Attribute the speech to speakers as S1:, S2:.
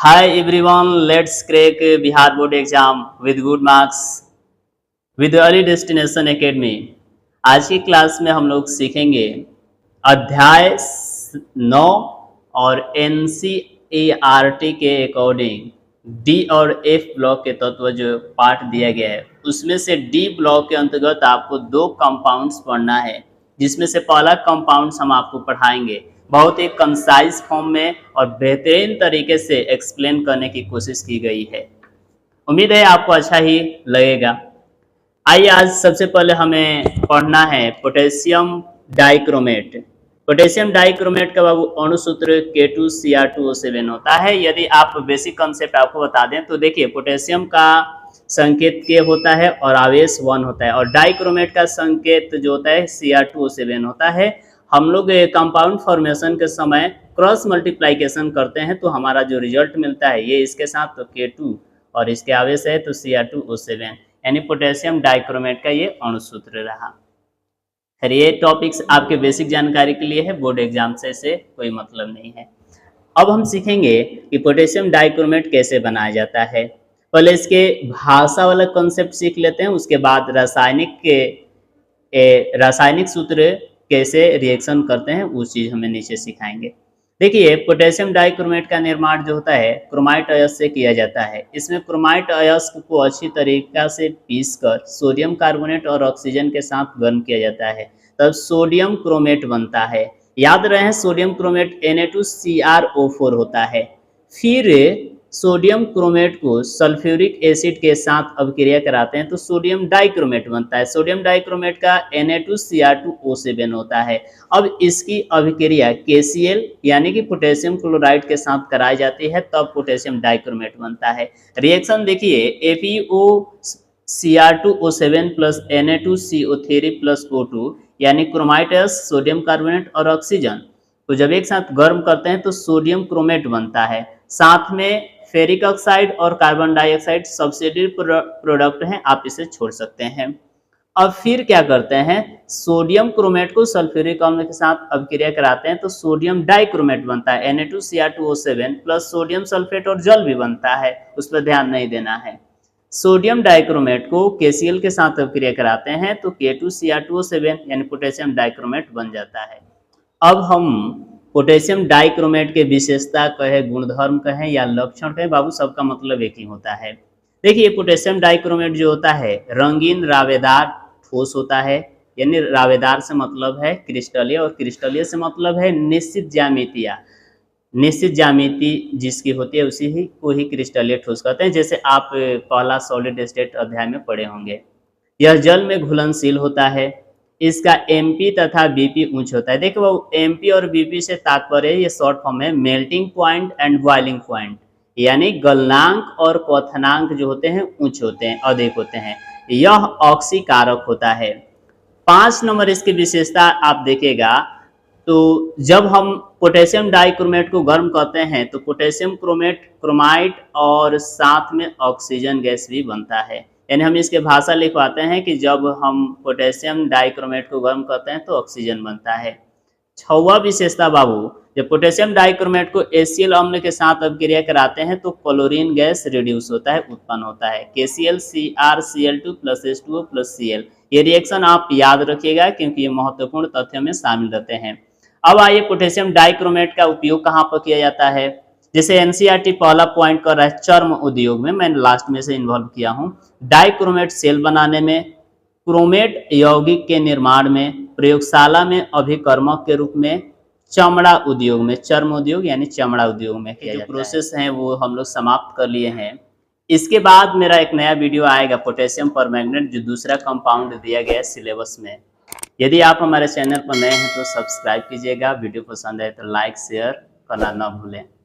S1: Hi everyone, let's crack Bihar board exam with good marks with early destination academy। आज की class में हम लोग सीखेंगे अध्याय 9 और NCERT के अकॉर्डिंग डी और एफ ब्लॉक के तत्व जो पार्ट दिया गया है उसमें से डी ब्लॉक के अंतर्गत आपको दो कंपाउंड्स पढ़ना है, जिसमें से पहला कंपाउंड्स हम आपको पढ़ाएंगे बहुत ही कंसाइज फॉर्म में और बेहतरीन तरीके से एक्सप्लेन करने की कोशिश की गई है। उम्मीद है आपको अच्छा ही लगेगा। आइए आज सबसे पहले हमें पढ़ना है पोटेशियम डाइक्रोमेट। पोटेशियम डाइक्रोमेट का बाबू अणुसूत्र K2Cr2O7 होता है। यदि आप बेसिक कंसेप्ट आपको बता दें तो देखिए, पोटेशियम का संकेत K होता है और आवेश 1 होता है, और डाइक्रोमेट का संकेत जो होता है Cr2O7 होता है। हम लोग कंपाउंड फॉर्मेशन के समय क्रॉस मल्टीप्लाइकेशन करते हैं तो हमारा जो रिजल्ट मिलता है ये इसके साथ तो K2 और इसके आवेश है तो Cr2O7, यानी पोटेशियम डाइक्रोमेट का ये अणुसूत्र रहा। फिर ये टॉपिक्स आपके बेसिक जानकारी के लिए है, बोर्ड एग्जाम से कोई मतलब नहीं है। अब हम सीखेंगे कि पोटेशियम डाइक्रोमेट कैसे बनाया जाता है। पहले इसके भाषा वाला कॉन्सेप्ट सीख लेते हैं, उसके बाद रासायनिक सूत्र कैसे रिएक्शन करते हैं उस चीज हमें नीचे सिखाएंगे। देखिए, पोटेशियम डाइक्रोमेट का निर्माण जो होता है क्रोमाइट अयस्क से किया जाता है। इसमें क्रोमाइट अयस्क को अच्छी तरीका से पीसकर सोडियम कार्बोनेट और ऑक्सीजन के साथ गर्म किया जाता है, तब सोडियम क्रोमेट बनता है। याद रहे, सोडियम क्रोमेट Na2CrO4 होता है। फिर सोडियम क्रोमेट को सल्फ्यूरिक एसिड के साथ अभिक्रिया कराते हैं तो सोडियम डाइक्रोमेट बनता है। सोडियम डाइक्रोमेट का Na2Cr2O7 होता है। अब इसकी अभिक्रिया KCl यानी कि पोटेशियम क्लोराइड के साथ कराई जाती है, तब पोटेशियम डाइक्रोमेट बनता है। रिएक्शन देखिए, FeOCr2O7 plus Na2CO3 plus O2 यानी क्रोमाइटस, सोडियम कार्बोनेट और ऑक्सीजन तो जब एक साथ गर्म करते हैं तो सोडियम क्रोमेट बनता है। साथ में फेरिक ऑक्साइड और कार्बन डाइऑक्साइड सब्सिडियरी प्रोडक्ट हैं, आप इसे छोड़ सकते हैं। अब फिर क्या करते हैं, सोडियम क्रोमेट को सल्फ्यूरिक अम्ल के साथ अभिक्रिया कराते हैं तो सोडियम डाइक्रोमेट बनता है। Na2Cr2O7 प्लस सोडियम सल्फेट और जल भी बनता है, उस पर ध्यान नहीं देना है। सोडियम डाइक्रोमेट को KCl के साथ अभिक्रिया कराते हैं तो K2Cr2O7 यानी पोटेशियम डाइक्रोमेट बन जाता है। अब हम पोटेशियम डाइक्रोमेट के विशेषता कहे, गुणधर्म कहें या लक्षण कहें, बाबू सबका मतलब एक ही होता है। देखिए, पोटेशियम डाइक्रोमेट जो होता है रंगीन रावेदार ठोस होता है, यानी रावेदार से मतलब है क्रिस्टलीय और क्रिस्टलीय से मतलब है निश्चित ज्यामिति। निश्चित ज्यामिति जिसकी होती है उसी ही को ही क्रिस्टलीय ठोस कहते हैं, जैसे आप पहला सॉलिड स्टेट अध्याय में पढ़े होंगे। यह जल में घुलनशील होता है। इसका MP तथा BP उच्च होता है। देखो, वो MP और BP से तात्पर्य ये शॉर्ट फॉर्म है melting point and boiling point, यानी गलनांक और क्वथनांक जो होते हैं उच्च होते हैं, अधिक होते हैं। यह ऑक्सीकारक होता है। 5 नंबर इसकी विशेषता आप देखिएगा, तो जब हम पोटेशियम डाइक्रोमेट को गर्म करते हैं तो पोटेशियम क्रोमाइट और साथ में ऑक्सीजन गैस भी बनता है। यानी हम इसके भाषा लिखवाते हैं कि जब हम पोटेशियम डाइक्रोमेट को गर्म करते हैं तो ऑक्सीजन बनता है। 6वां विशेषता बाबू, जब पोटेशियम डाइक्रोमेट को HCl अम्ल के साथ अभिक्रिया कराते हैं तो क्लोरीन गैस रिड्यूस होता है, उत्पन्न होता है। KClCrCl2 plus H2O plus Cl। ये रिएक्शन आप याद रखिएगा क्योंकि ये महत्वपूर्ण तथ्यों में शामिल रहते हैं। अब आइए, पोटेशियम डाइक्रोमेट का उपयोग कहाँ पर किया जाता है। जैसे NCERT पहला पॉइंट कर रहा है चर्म उद्योग में, मैंने लास्ट में से इन्वॉल्व किया हूँ। डाइक्रोमेट सेल बनाने में, क्रोमेट यौगिक के निर्माण में, प्रयोगशाला में अभिकर्मक के रूप में, चमड़ा उद्योग में, चर्म उद्योग यानी चमड़ा उद्योग में किया जाता है। प्रोसेस है वो हम लोग समाप्त कर लिए हैं। इसके बाद मेरा एक नया वीडियो आएगा पोटेशियम परमैंगनेट, जो दूसरा कंपाउंड दिया गया है सिलेबस में। यदि आप हमारे चैनल पर नए हैं तो सब्सक्राइब कीजिएगा, वीडियो पसंद है तो लाइक शेयर करना ना भूलें।